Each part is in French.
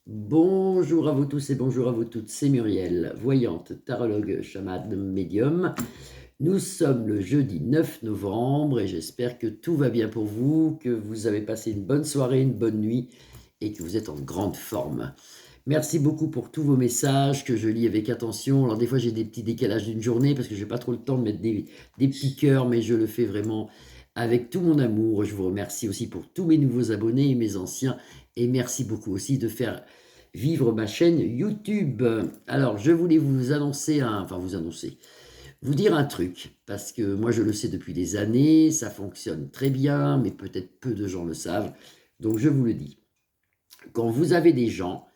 Bonjour à vous tous et bonjour à vous toutes, c'est Muriel, voyante, tarologue, chamane, médium. Nous sommes le jeudi 9 novembre et j'espère que tout va bien pour vous, que vous avez passé une bonne soirée, une bonne nuit et que vous êtes en grande forme. Merci beaucoup pour tous vos messages que je lis avec attention. Alors des fois j'ai des petits décalages d'une journée parce que j'ai pas trop le temps de mettre des petits cœurs, mais je le fais vraiment avec tout mon amour. Je vous remercie aussi pour tous mes nouveaux abonnés et mes anciens. Et merci beaucoup aussi de faire vivre ma chaîne YouTube. Alors je voulais vous annoncer, vous dire un truc, parce que moi je le sais depuis des années, ça fonctionne très bien, mais peut-être peu de gens le savent. Donc je vous le dis. Quand vous avez des gens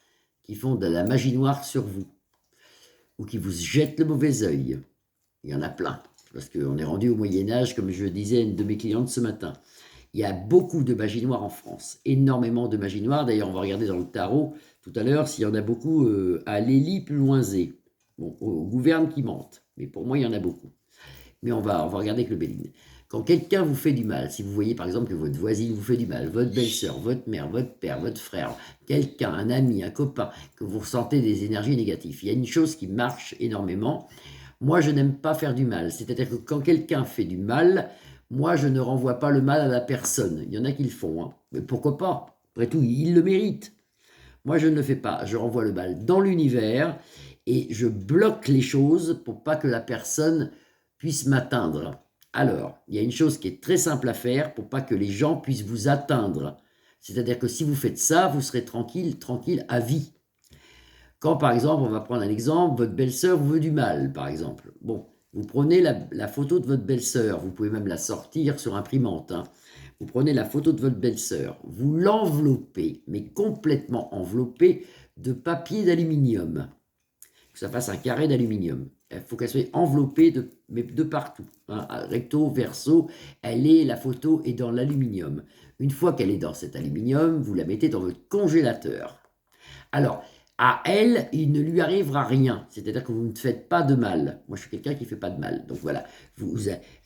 qui font de la magie noire sur vous, ou qui vous jettent le mauvais œil. Il y en a plein, parce qu'on est rendu au Moyen-Âge, comme je disais à une de mes clientes ce matin. Il y a beaucoup de magie noire en France, énormément de magie noire. D'ailleurs, on va regarder dans le tarot tout à l'heure s'il y en a beaucoup à Lélie plus loin zé. Bon, au gouverne qui mente, mais pour moi, il y en a beaucoup. Mais on va regarder avec le Béline. Quand quelqu'un vous fait du mal, si vous voyez par exemple que votre voisine vous fait du mal, votre belle-sœur, votre mère, votre père, votre frère, quelqu'un, un ami, un copain, que vous ressentez des énergies négatives, il y a une chose qui marche énormément. Moi, je n'aime pas faire du mal. C'est-à-dire que quand quelqu'un fait du mal, moi, je ne renvoie pas le mal à la personne. Il y en a qui le font, hein. Mais pourquoi pas? Après tout, il le mérite. Moi, je ne le fais pas. Je renvoie le mal dans l'univers et je bloque les choses pour pas que la personne puisse m'atteindre. Alors, il y a une chose qui est très simple à faire pour pas que les gens puissent vous atteindre. C'est-à-dire que si vous faites ça, vous serez tranquille, tranquille à vie. Quand, par exemple, on va prendre un exemple, votre belle-sœur vous veut du mal, par exemple. Bon, vous prenez la photo de votre belle-sœur, vous pouvez même la sortir sur imprimante, hein. Vous prenez la photo de votre belle-sœur, vous l'enveloppez, mais complètement enveloppée de papier d'aluminium. Que ça fasse un carré d'aluminium. Il faut qu'elle soit enveloppée mais de partout, hein, recto, verso. La photo est dans l'aluminium. Une fois qu'elle est dans cet aluminium, vous la mettez dans votre congélateur. Alors, à elle, il ne lui arrivera rien. C'est-à-dire que vous ne faites pas de mal. Moi, je suis quelqu'un qui ne fait pas de mal. Donc voilà,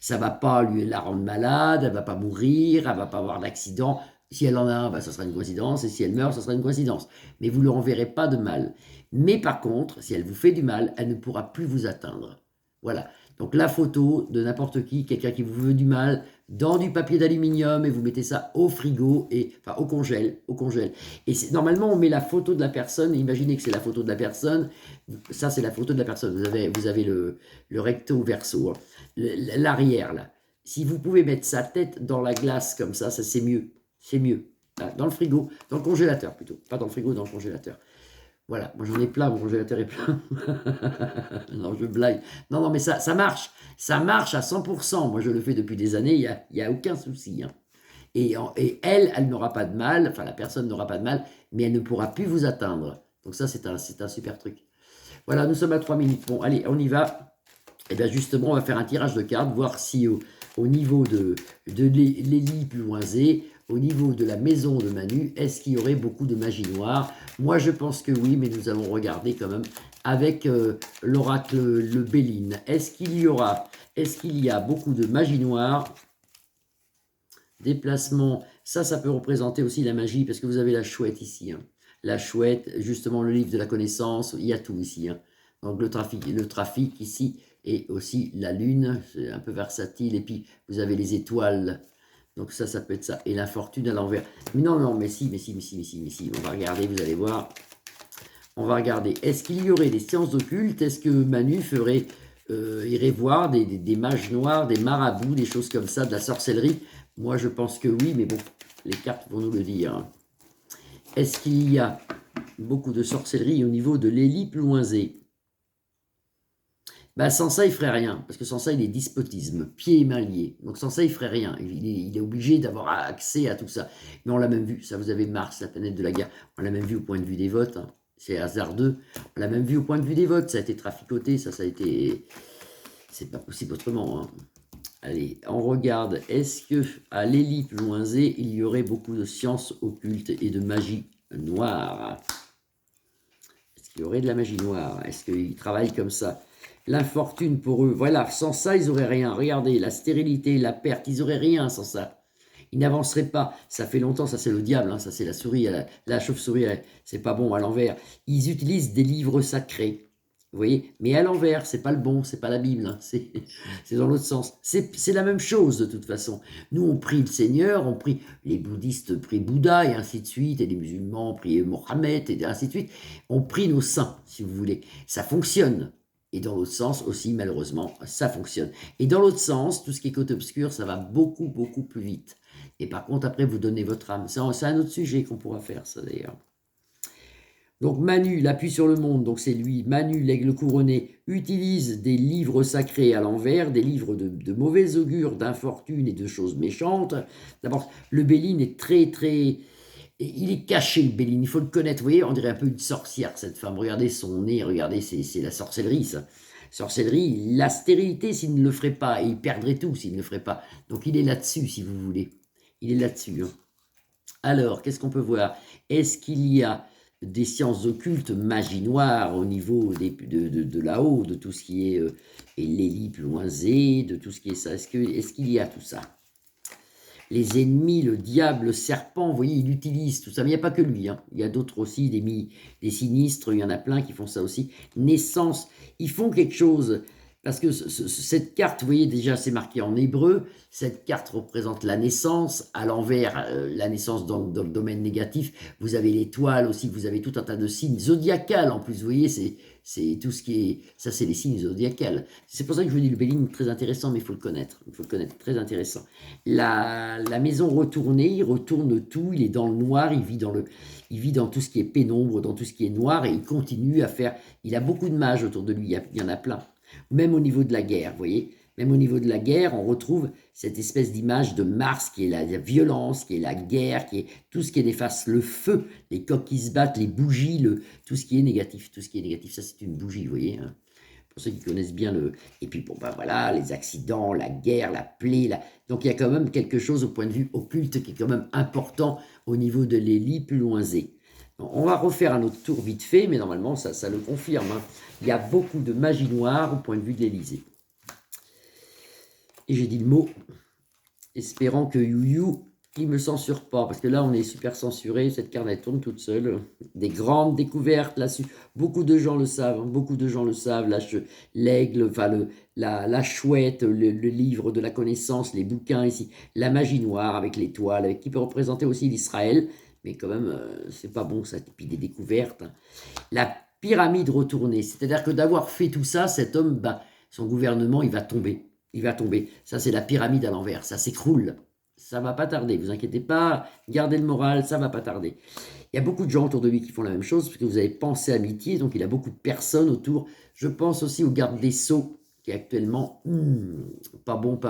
ça ne va pas la rendre malade, elle ne va pas mourir, elle ne va pas avoir d'accident. Si elle en a un, bah, ça sera une coïncidence. Et si elle meurt, ça sera une coïncidence. Mais vous ne leur enverrez pas de mal. Mais par contre, si elle vous fait du mal, elle ne pourra plus vous atteindre. Voilà. Donc la photo de n'importe qui, quelqu'un qui vous veut du mal, dans du papier d'aluminium et vous mettez ça au frigo, enfin au congèle, Et normalement, on met la photo de la personne. Imaginez que c'est la photo de la personne. Ça, c'est la photo de la personne. Vous avez le recto verso, hein, l'arrière là. Si vous pouvez mettre sa tête dans la glace comme ça c'est mieux. C'est mieux. Dans le frigo, dans le congélateur plutôt. Pas dans le frigo, dans le congélateur. Voilà, moi j'en ai plein, mon congélateur est plein. Non, je blague. Non, non, mais ça marche. Ça marche à 100%. Moi je le fais depuis des années, il y a aucun souci, hein. Et elle n'aura pas de mal, enfin la personne n'aura pas de mal, mais elle ne pourra plus vous atteindre. Donc ça, c'est un super truc. Voilà, nous sommes à 3 minutes. Bon, allez, on y va. Et bien justement, on va faire un tirage de cartes, voir si au niveau de Lélie plus loin Z, au niveau de la maison de Manu, est-ce qu'il y aurait beaucoup de magie noire? Moi, je pense que oui, mais nous allons regarder quand même avec l'oracle le Béline. Est-ce qu'il y a beaucoup de magie noire? Déplacement, ça peut représenter aussi la magie, parce que vous avez la chouette ici, hein. La chouette, justement le livre de la connaissance, il y a tout ici, hein. Donc le trafic ici, et aussi la lune, c'est un peu versatile, et puis vous avez les étoiles, donc ça peut être ça, et la fortune à l'envers. Mais non, non, mais si, on va regarder, vous allez voir, on va regarder, est-ce qu'il y aurait des sciences occultes? Est-ce que Manu irait voir des mages noirs, des marabouts, des choses comme ça, de la sorcellerie? Moi, je pense que oui, mais bon, les cartes vont nous le dire. Est-ce qu'il y a beaucoup de sorcellerie au niveau de Lélie plus loin Z? Bah, sans ça, il ferait rien, parce que sans ça, il est despotisme, pieds et mains liés. Donc sans ça, il ferait rien. Il est obligé d'avoir accès à tout ça. Mais on l'a même vu, ça vous avez Mars, la planète de la guerre, on l'a même vu au point de vue des votes, hein. C'est hasardeux. On l'a même vu au point de vue des votes, ça a été traficoté, ça a été... C'est pas possible autrement, hein. Allez, on regarde, est-ce que à Lélie plus loin Z, il y aurait beaucoup de sciences occultes et de magie noire? Est-ce qu'il y aurait de la magie noire? Est-ce qu'ils travaillent comme ça? L'infortune pour eux, voilà, sans ça, ils n'auraient rien. Regardez, la stérilité, la perte, ils n'auraient rien sans ça. il n'avancerait pas. Ça fait longtemps, ça c'est le diable, hein, ça c'est la souris, la chauve-souris, c'est pas bon à l'envers. Ils utilisent des livres sacrés, vous voyez, mais à l'envers, c'est pas le bon, c'est pas la Bible, hein, c'est dans l'autre sens. C'est la même chose de toute façon. Nous, on prie le Seigneur, on prie, les bouddhistes prient Bouddha et ainsi de suite, et les musulmans prient Mohammed et ainsi de suite. On prie nos saints, si vous voulez. Ça fonctionne. Et dans l'autre sens aussi, malheureusement, ça fonctionne. Et dans l'autre sens, tout ce qui est côté obscur, ça va beaucoup, beaucoup plus vite. Et par contre, après, vous donnez votre âme. C'est un autre sujet qu'on pourra faire, ça d'ailleurs. Donc Manu, l'appui sur le monde, donc c'est lui, Manu, l'aigle couronné, utilise des livres sacrés à l'envers, des livres de mauvais augure, d'infortune et de choses méchantes. D'abord, le Béline est très, très... Il est caché, le Béline, il faut le connaître. Vous voyez, on dirait un peu une sorcière, cette femme. Regardez son nez, regardez, c'est la sorcellerie, ça. Sorcellerie, la stérilité s'il ne le ferait pas, et il perdrait tout s'il ne le ferait pas. Donc il est là-dessus, si vous voulez. Il est là-dessus. Hein. Alors, qu'est-ce qu'on peut voir? Est-ce qu'il y a des sciences occultes, magie noire, au niveau de là-haut, de tout ce qui est Lélie plus loin Z, de tout ce qui est ça? Est-ce qu'il y a tout ça? Les ennemis, le diable, le serpent, vous voyez, il utilise tout ça. Mais il n'y a pas que lui. Hein. Il y a d'autres aussi, des sinistres, il y en a plein qui font ça aussi. Naissance, ils font quelque chose. Parce que cette carte, vous voyez, déjà, c'est marqué en hébreu. Cette carte représente la naissance. À l'envers, la naissance dans le domaine négatif. Vous avez l'étoile aussi, vous avez tout un tas de signes zodiacales. En plus, vous voyez, c'est tout ce qui est... Ça, c'est les signes zodiacales. C'est pour ça que je vous dis le Béline, très intéressant, mais il faut le connaître. Il faut le connaître, très intéressant. La maison retournée, il retourne tout, il est dans le noir, il vit dans tout ce qui est pénombre, dans tout ce qui est noir, et il continue à faire... Il a beaucoup de mages autour de lui, il y en a plein. Même au niveau de la guerre, vous voyez, même au niveau de la guerre, on retrouve cette espèce d'image de Mars qui est la violence, qui est la guerre, qui est tout ce qui est néfaste, le feu, les coques qui se battent, les bougies, tout ce qui est négatif, tout ce qui est négatif, ça c'est une bougie, vous voyez, hein. Pour ceux qui connaissent bien le... Et puis, bon, ben voilà, les accidents, la guerre, la plaie, donc il y a quand même quelque chose au point de vue occulte qui est quand même important au niveau de Lélie plus loin Z. On va refaire un autre tour vite fait, mais normalement, ça le confirme. Hein. Il y a beaucoup de magie noire au point de vue de l'Élysée. Et j'ai dit le mot, espérant que You, il ne me censure pas, parce que là, on est super censuré, cette carte, elle tourne toute seule. Des grandes découvertes là-dessus. Beaucoup de gens le savent, hein, beaucoup de gens le savent. L'aigle, enfin, la chouette, le livre de la connaissance, les bouquins ici. La magie noire avec l'étoile, qui peut représenter aussi l'Israël. Mais quand même, c'est pas bon ça, et puis des découvertes. Hein. La pyramide retournée, c'est-à-dire que d'avoir fait tout ça, cet homme, ben, son gouvernement, il va tomber. Il va tomber. Ça, c'est la pyramide à l'envers, ça s'écroule. Ça va pas tarder, vous inquiétez pas, gardez le moral, ça va pas tarder. Il y a beaucoup de gens autour de lui qui font la même chose, parce que vous avez pensé amitié, donc il a beaucoup de personnes autour. Je pense aussi au garde des Sceaux, qui est actuellement, pas bon,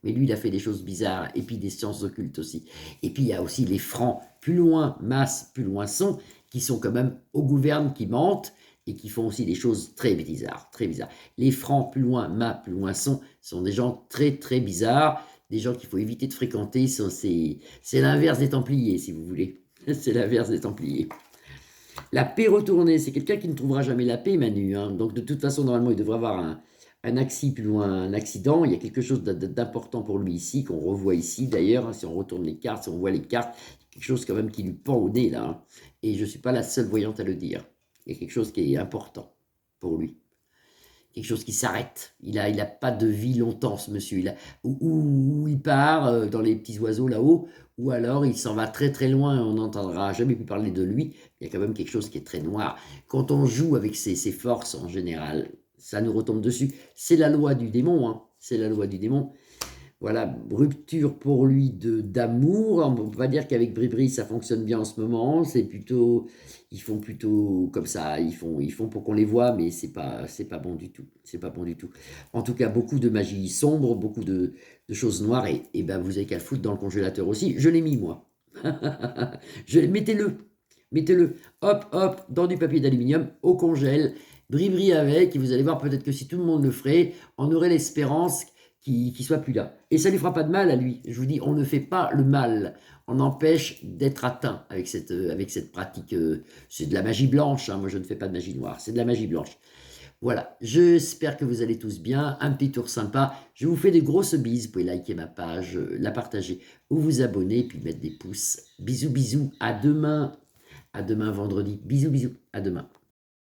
mais lui, il a fait des choses bizarres, et puis des sciences occultes aussi. Et puis, il y a aussi les francs, plus loin, masse, plus loin sont, qui sont quand même au gouverne, qui mentent, et qui font aussi des choses très bizarres, très bizarres. Les francs, plus loin, plus loin sont des gens très, très bizarres, des gens qu'il faut éviter de fréquenter, c'est l'inverse des Templiers, si vous voulez. C'est l'inverse des Templiers. La paix retournée, c'est quelqu'un qui ne trouvera jamais la paix, Manu, hein. Donc, de toute façon, normalement, il devrait avoir un accident. Il y a quelque chose d'important pour lui ici, qu'on revoit ici d'ailleurs, hein, si on retourne les cartes, si on voit les cartes, quelque chose quand même qui lui pend au nez là, hein. Et je ne suis pas la seule voyante à le dire. Il y a quelque chose qui est important pour lui. Quelque chose qui s'arrête. Il a pas de vie longtemps, ce monsieur. Où il part dans les petits oiseaux là-haut, ou alors il s'en va très très loin, on n'entendra jamais plus parler de lui. Il y a quand même quelque chose qui est très noir. Quand on joue avec ses forces en général, ça nous retombe dessus. C'est la loi du démon, hein. C'est la loi du démon. Voilà, rupture pour lui d'amour. On ne peut pas dire qu'avec Bribri, ça fonctionne bien en ce moment. C'est plutôt, ils font plutôt comme ça. Ils font pour qu'on les voit, mais c'est pas bon du tout. C'est pas bon du tout. En tout cas, beaucoup de magie sombre, beaucoup de choses noires. Et ben, vous avez qu'à le foutre dans le congélateur aussi. Je l'ai mis, moi. Mettez-le. Hop, hop, dans du papier d'aluminium, au congèle. Bribri avec. Et vous allez voir, peut-être que si tout le monde le ferait, on aurait l'espérance qui soit plus là. Et ça ne lui fera pas de mal à lui. Je vous dis, on ne fait pas le mal. On empêche d'être atteint avec cette pratique. C'est de la magie blanche. Hein. Moi, je ne fais pas de magie noire. C'est de la magie blanche. Voilà, j'espère que vous allez tous bien. Un petit tour sympa. Je vous fais des grosses bises. Vous pouvez liker ma page, la partager ou vous abonner, puis mettre des pouces. Bisous, bisous. À demain. À demain vendredi. Bisous, bisous. À demain.